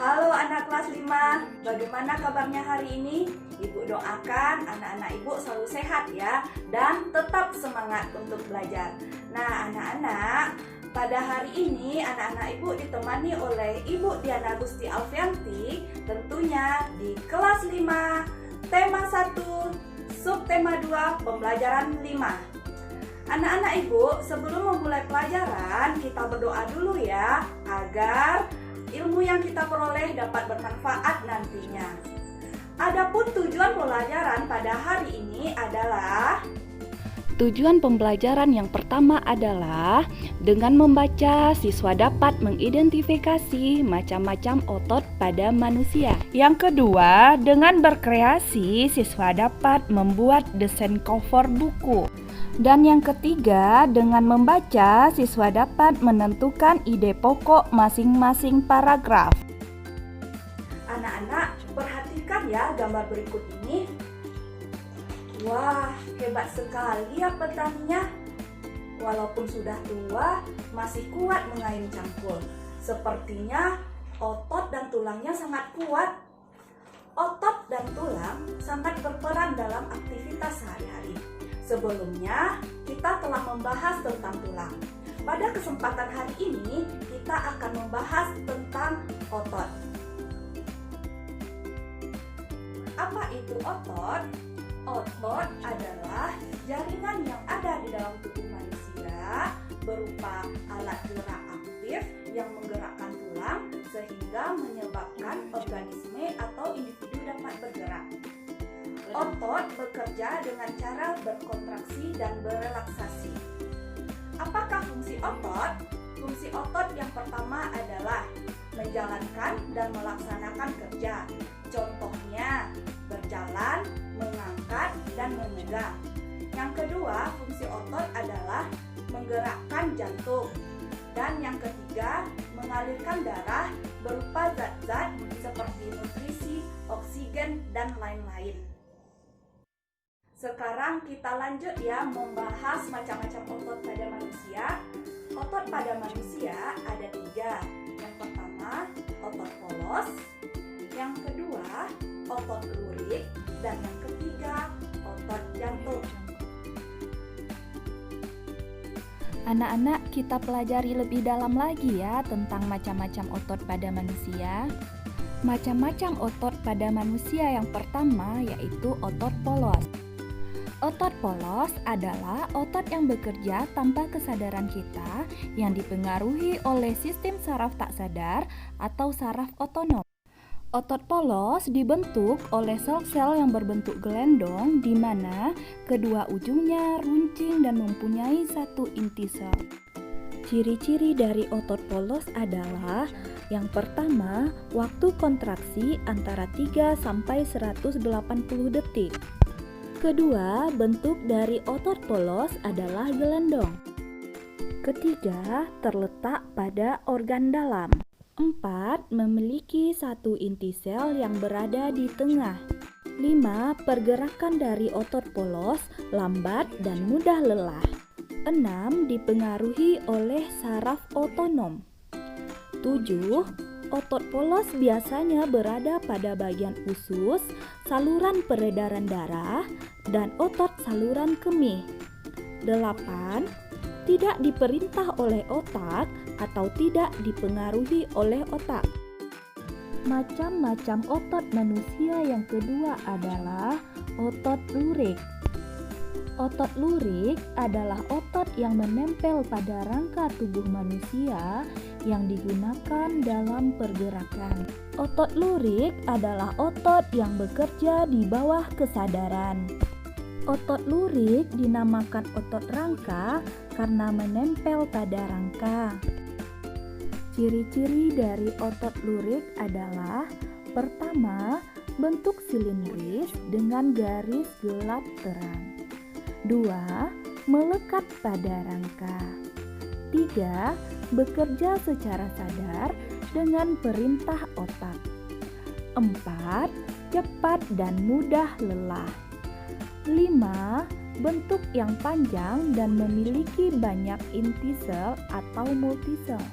Halo anak kelas 5, bagaimana kabarnya hari ini? Ibu doakan anak-anak ibu selalu sehat ya, dan tetap semangat untuk belajar. Nah anak-anak, pada hari ini anak-anak ibu ditemani oleh Ibu Diana Gusti Alfianti, tentunya di kelas 5, tema 1, subtema 2, pembelajaran 5. Anak-anak ibu, sebelum memulai pelajaran, kita berdoa dulu ya, agar ilmu yang kita peroleh dapat bermanfaat nantinya. Adapun tujuan pembelajaran pada hari ini adalah tujuan pembelajaran yang pertama adalah dengan membaca, siswa dapat mengidentifikasi macam-macam otot pada manusia. Yang kedua, dengan berkreasi, siswa dapat membuat desain cover buku. Dan yang ketiga, dengan membaca, siswa dapat menentukan ide pokok masing-masing paragraf. anak-anak perhatikan ya gambar berikut ini. Wah, hebat sekali ya petaninya. Walaupun sudah tua, masih kuat mengayun cangkul. Sepertinya otot dan tulangnya sangat kuat. Otot dan tulang sangat berperan dalam aktivitas sehari-hari. Sebelumnya, kita telah membahas tentang tulang. Pada kesempatan hari ini, kita akan membahas tentang otot. Apa itu otot? Otot adalah jaringan yang ada di dalam tubuh manusia berupa alat gerak aktif yang menggerakkan tulang sehingga menyebabkan organisme atau individu dapat bergerak. Otot bekerja dengan cara berkontraksi dan berelaksasi. Apakah fungsi otot? Fungsi otot yang pertama adalah menjalankan dan melaksanakan kerja. Contohnya, berjalan, mengangkat, dan memegang. Yang kedua, fungsi otot adalah menggerakkan jantung. Dan yang ketiga, mengalirkan darah berupa zat-zat seperti nutrisi, oksigen, dan lain-lain. Sekarang kita lanjut ya membahas macam-macam otot pada manusia. Otot pada manusia ada 3. Yang pertama, otot polos. Yang kedua, otot lurik. Dan yang ketiga, otot jantung. Anak-anak, kita pelajari lebih dalam lagi ya tentang macam-macam otot pada manusia. Macam-macam otot pada manusia yang pertama yaitu otot polos. Otot polos adalah otot yang bekerja tanpa kesadaran kita yang dipengaruhi oleh sistem saraf tak sadar atau saraf otonom. Otot polos dibentuk oleh sel-sel yang berbentuk gelendong di mana kedua ujungnya runcing dan mempunyai satu inti sel. Ciri-ciri dari otot polos adalah yang pertama, waktu kontraksi antara 3 sampai 180 detik. Kedua, bentuk dari otot polos adalah gelendong. Ketiga, terletak pada organ dalam. 4. Memiliki satu inti sel yang berada di tengah. 5. Pergerakan dari otot polos lambat dan mudah lelah. 6. Dipengaruhi oleh saraf otonom. 7. Otot polos biasanya berada pada bagian usus, saluran peredaran darah, dan otot saluran kemih. 8. Tidak diperintah oleh otak atau tidak dipengaruhi oleh otak. Macam-macam otot manusia yang kedua adalah otot lurik. Otot lurik adalah otot yang menempel pada rangka tubuh manusia yang digunakan dalam pergerakan. Otot lurik adalah otot yang bekerja di bawah kesadaran. Otot lurik dinamakan otot rangka karena menempel pada rangka. Ciri-ciri dari otot lurik adalah pertama, bentuk silindris dengan garis gelap terang. 2. Melekat pada rangka. 3. Bekerja secara sadar dengan perintah otak. 4. Cepat dan mudah lelah. 5. Bentuk yang panjang dan memiliki banyak inti sel atau multisel.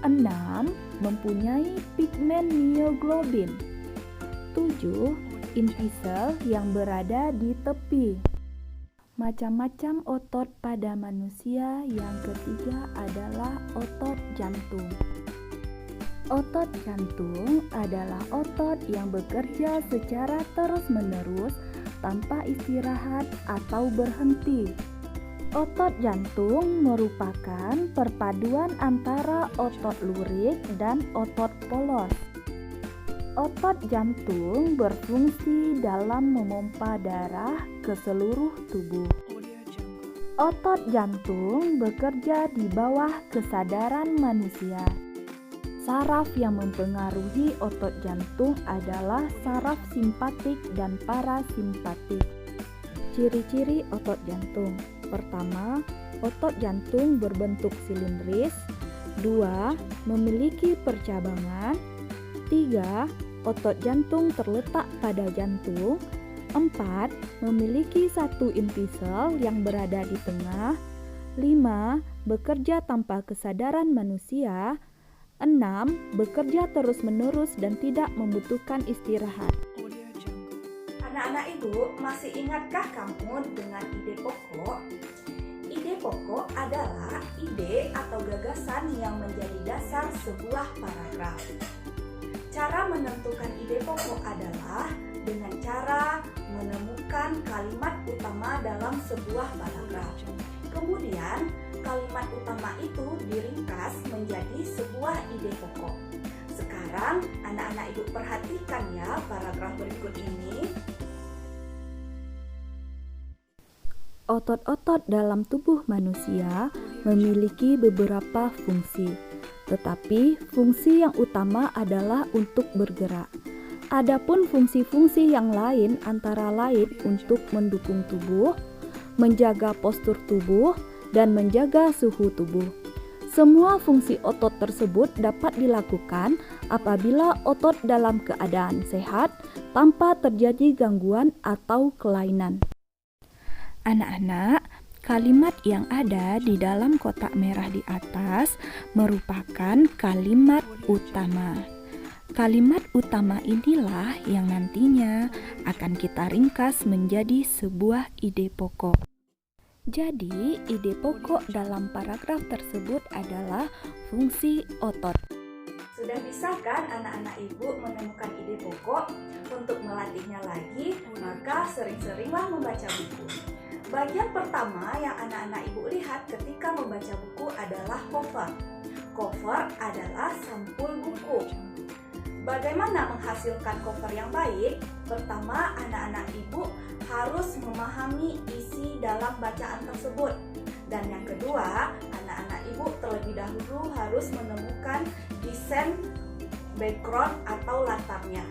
6. mempunyai pigmen mioglobin. 7. Inti sel yang berada di tepi. Macam-macam otot pada manusia. Yang ketiga adalah otot jantung. Otot jantung adalah otot yang bekerja secara terus-menerus tanpa istirahat atau berhenti. Otot jantung merupakan perpaduan antara otot lurik dan otot polos. Otot jantung berfungsi dalam memompa darah ke seluruh tubuh. Otot jantung bekerja di bawah kesadaran manusia. Saraf yang mempengaruhi otot jantung adalah saraf simpatik dan parasimpatik. Ciri-ciri otot jantung. Pertama, otot jantung berbentuk silindris. 2. Memiliki percabangan. 3. Otot jantung terletak pada jantung. 4. Memiliki satu inti sel yang berada di tengah. 5. Bekerja tanpa kesadaran manusia. 6. Bekerja terus-menerus dan tidak membutuhkan istirahat. Anak-anak ibu, masih ingatkah kamu dengan ide pokok? Ide pokok adalah ide atau gagasan yang menjadi dasar sebuah paragraf. Cara menentukan ide pokok adalah dengan cara menemukan kalimat utama dalam sebuah paragraf. Kemudian, kalimat utama itu diringkas menjadi sebuah ide pokok. Sekarang, anak-anak ibu perhatikan ya paragraf berikut ini. Otot-otot dalam tubuh manusia memiliki beberapa fungsi, tetapi fungsi yang utama adalah untuk bergerak. Adapun fungsi-fungsi yang lain antara lain untuk mendukung tubuh, menjaga postur tubuh, dan menjaga suhu tubuh. Semua fungsi otot tersebut dapat dilakukan apabila otot dalam keadaan sehat tanpa terjadi gangguan atau kelainan. Anak-anak, kalimat yang ada di dalam kotak merah di atas merupakan kalimat utama. Kalimat utama inilah yang nantinya akan kita ringkas menjadi sebuah ide pokok. Jadi, ide pokok dalam paragraf tersebut adalah fungsi otot. Sudah bisa kan anak-anak ibu menemukan ide pokok? Untuk melatihnya lagi, maka sering-seringlah membaca buku. Bagian pertama yang anak-anak ibu lihat ketika membaca buku adalah cover. Cover adalah sampul buku. Bagaimana menghasilkan cover yang baik? Pertama, anak-anak ibu harus memahami isi dalam bacaan tersebut. Dan yang kedua, anak-anak ibu terlebih dahulu harus menemukan desain background atau latarnya.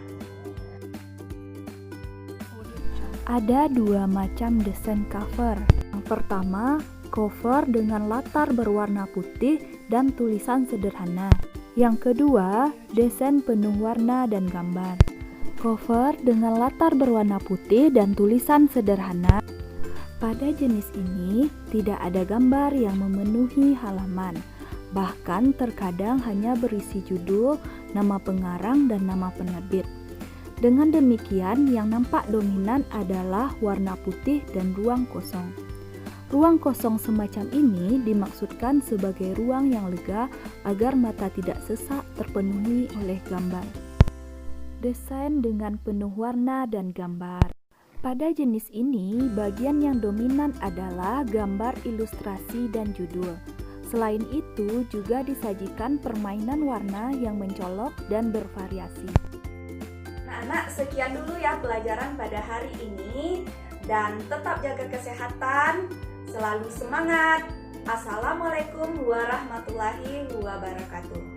Ada dua macam desain cover. Yang pertama, cover dengan latar berwarna putih dan tulisan sederhana. Yang kedua, desain penuh warna dan gambar. Cover dengan latar berwarna putih dan tulisan sederhana. Pada jenis ini, tidak ada gambar yang memenuhi halaman. Bahkan terkadang hanya berisi judul, nama pengarang, dan nama penerbit. Dengan demikian, yang nampak dominan adalah warna putih dan ruang kosong. Ruang kosong semacam ini dimaksudkan sebagai ruang yang lega agar mata tidak sesak terpenuhi oleh gambar. Desain dengan penuh warna dan gambar. Pada jenis ini, bagian yang dominan adalah gambar ilustrasi dan judul. Selain itu, juga disajikan permainan warna yang mencolok dan bervariasi. Anak-anak, sekian dulu ya pelajaran pada hari ini. Dan tetap jaga kesehatan, selalu semangat. Assalamualaikum warahmatullahi wabarakatuh.